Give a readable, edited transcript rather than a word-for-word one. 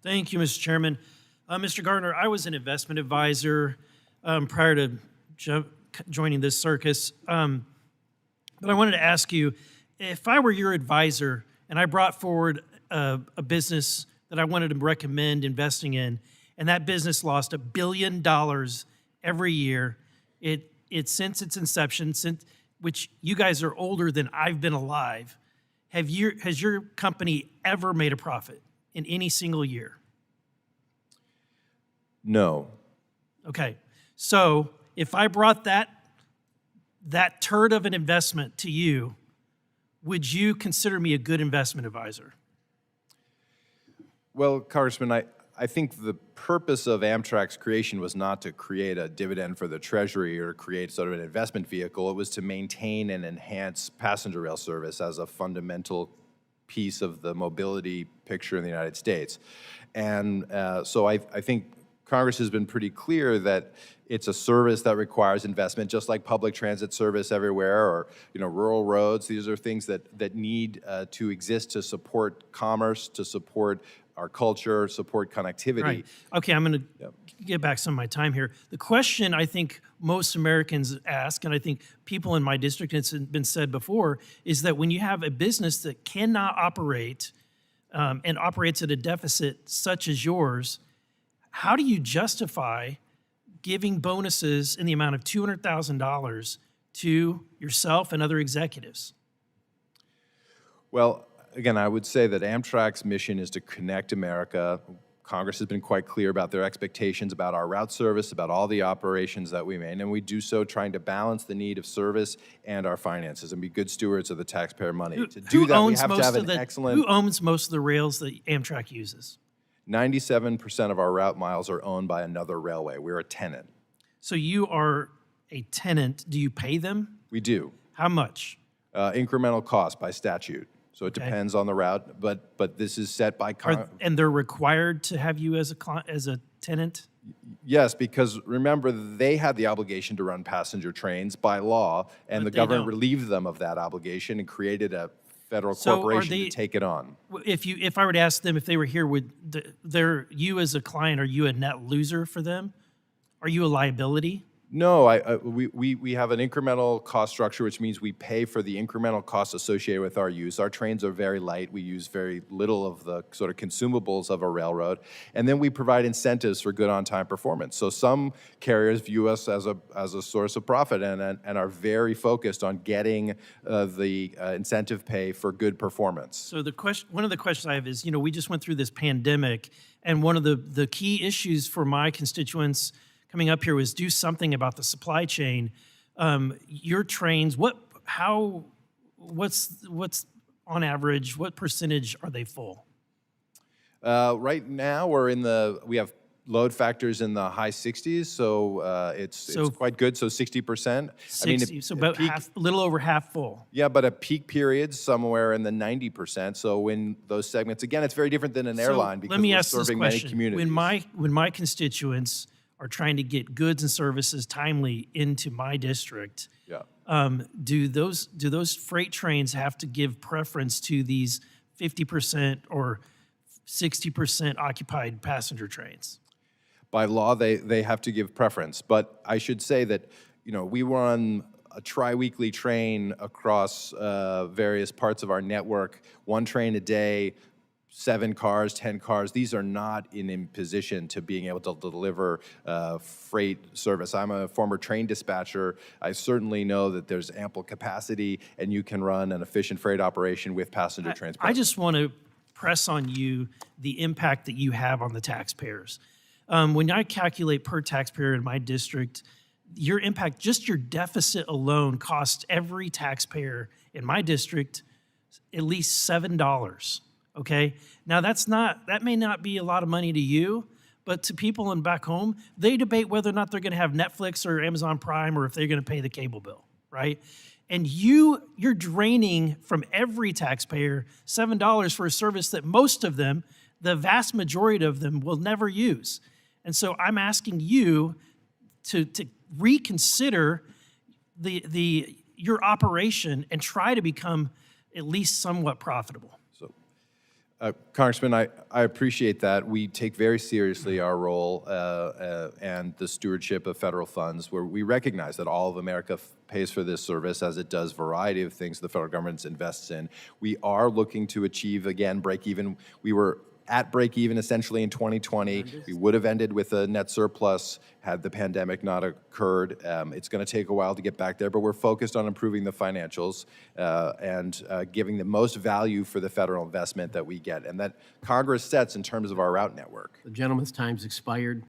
Thank you, Mr. Chairman. Mr. Gardner, I was an investment advisor prior to joining this circus. But I wanted to ask you, if I were your advisor and I brought forward a business that I wanted to recommend investing in, and that business lost $1 billion every year, since its inception, which you guys are older than I've been alive, has your company ever made a profit in any single year? No. Okay, so if I brought that turd of an investment to you, would you consider me a good investment advisor? Well, Congressman, I think the purpose of Amtrak's creation was not to create a dividend for the Treasury or create sort of an investment vehicle. It was to maintain and enhance passenger rail service as a fundamental piece of the mobility picture in the United States. And so I think Congress has been pretty clear that it's a service that requires investment, just like public transit service everywhere, or rural roads. These are things that need to exist to support commerce, to support our culture, support connectivity. Right. Okay, I'm going to get back some of my time here. The question I think most Americans ask, and I think people in my district, it's been said before, is that when you have a business that cannot operate and operates at a deficit such as yours, how do you justify giving bonuses in the amount of $200,000 to yourself and other executives? Well, again, I would say that Amtrak's mission is to connect America. Congress has been quite clear about their expectations about our route service, about all the operations that we make, and we do so trying to balance the need of service and our finances and be good stewards of the taxpayer money. To do that, we have to have an excellent... Who owns most of the rails that Amtrak uses? 97% of our route miles are owned by another railway. We're a tenant. So you are a tenant. Do you pay them? We do. How much? Incremental cost by statute. So it depends on the route, but this is set by... And they're required to have you as a tenant? Yes, because remember, they had the obligation to run passenger trains by law, and the government relieved them of that obligation and created a federal corporation to take it on. If I were to ask them if they were here, would you as a client, are you a net loser for them? Are you a liability? No, we have an incremental cost structure, which means we pay for the incremental costs associated with our use. Our trains are very light. We use very little of the sort of consumables of a railroad. And then we provide incentives for good on-time performance. So some carriers view us as a source of profit and are very focused on getting the incentive pay for good performance. So one of the questions I have is, we just went through this pandemic, and one of the key issues for my constituents coming up here was do something about the supply chain. Your trains, what's on average, what percentage are they full? Right now we have load factors in the high 60s, so it's quite good. So 60%. 60, so about a little over half full. Yeah, but at peak periods, somewhere in the 90%. So when those segments, again, it's very different than an airline because we're serving many communities. When my constituents are trying to get goods and services timely into my district, do those freight trains have to give preference to these 50% or 60% occupied passenger trains? By law, they have to give preference. But I should say that we run a tri-weekly train across various parts of our network, one train a day, 7 cars, 10 cars. These are not in position to being able to deliver freight service. I'm a former train dispatcher. I certainly know that there's ample capacity and you can run an efficient freight operation with passenger transport. I just want to press on you the impact that you have on the taxpayers. When I calculate per taxpayer in my district, your impact, just your deficit alone, costs every taxpayer in my district at least $7. Okay, now that may not be a lot of money to you, but to people in back home, they debate whether or not they're going to have Netflix or Amazon Prime or if they're going to pay the cable bill, right? And you're draining from every taxpayer $7 for a service that most of them, the vast majority of them, will never use. And so I'm asking you to reconsider your operation and try to become at least somewhat profitable. Congressman, I appreciate that. We take very seriously our role and the stewardship of federal funds, where we recognize that all of America pays for this service, as it does a variety of things the federal government invests in. We are looking to achieve, again, break even. We were at break even essentially in 2020. We would have ended with a net surplus had the pandemic not occurred. It's going to take a while to get back there, but we're focused on improving the financials and giving the most value for the federal investment that we get and that Congress sets in terms of our route network. The gentleman's time's expired.